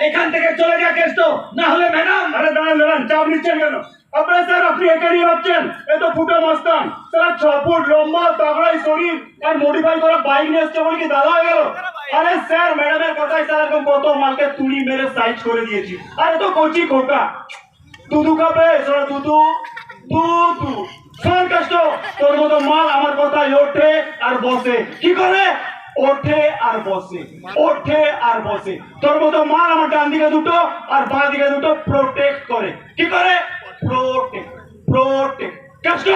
এখান থেকে চলে যা কেষ্ট, না হলে ম্যাডাম। আরে দাঁড়ান, চাপ নিচ্ছেন কেন? আপনারা স্যার আপনি একাই ভাবছেন এ তো ফুটো মাস্তান, স্যার 6 ফুট লম্বা তাগড়াই শরীর আর মডিফাই করা বাইক নিয়ে এসছে বলে কি দাদা হয়ে গেল? আরে স্যার ম্যাডামের কথাই স্যার এরকম কত মালকে তুড়ি মেরে সাইজ করে দিয়েছি। আরে তো কচি খোকা দুধু খাবে, সোনা দুধু দুধু। শোন কষ্ট, তোর মতো মাল আমার কথায় ওঠে আর বসে। কি করে? ওঠে আর বসে, ওঠে আর বসে। তোর মতো মাল আমার ডান দিকে দুটো আর বাঁ দিকে দুটো প্রোটেক্ট করে। কি করে? Protect, protect. কষ্ট,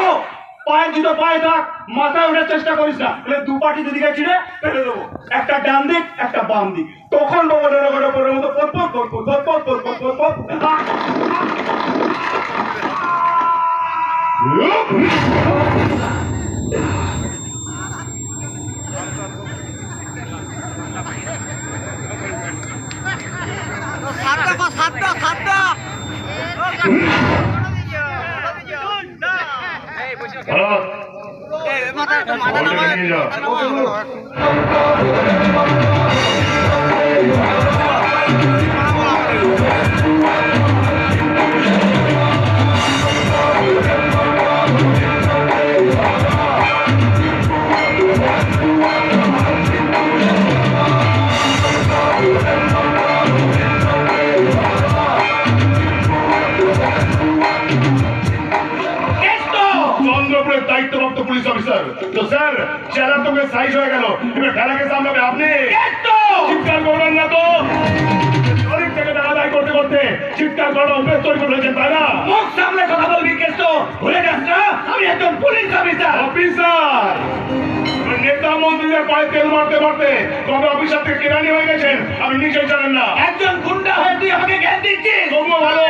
পায়ে দুটো পায়ে থাক, মাথায় ওঠার চেষ্টা করিস না, তাহলে দু পাটি দুদিকে ছিঁড়ে ফেলে দেবো। একটা ডান দিক একটা বাম দিক, তখন বাবা পরের মতো পরপর পরপর পরপর পরপর পরপর। দায়িত্বপ্রাপ্ত পুলিশ অফিসার তো স্যার চেহারা তোকে সাইজ হয়ে গেল, এবার খেলাকে সামলাবে আপনি। চিৎকার করবেন না তো, অনেক থেকে দাঁড়াদাই করতে করতে চিৎকার করার অভ্যেস তৈরি করে ফেলেছেন, তাই না? মুখ সামলে কথা বলবি কেষ্ট, ভুলে যাস না আমি একজন পুলিশ অফিসার। অফিসার নেতা মন্ত্রীদের পায়ে তেল মারতে মারতে কবে অফিসার থেকে কেরানি হয়ে গেছেন আপনি নিজেই জানেন না। একজন গুন্ডা হয়ে তুই আমাকে জ্ঞান দিচ্ছিস? তবুও ভালো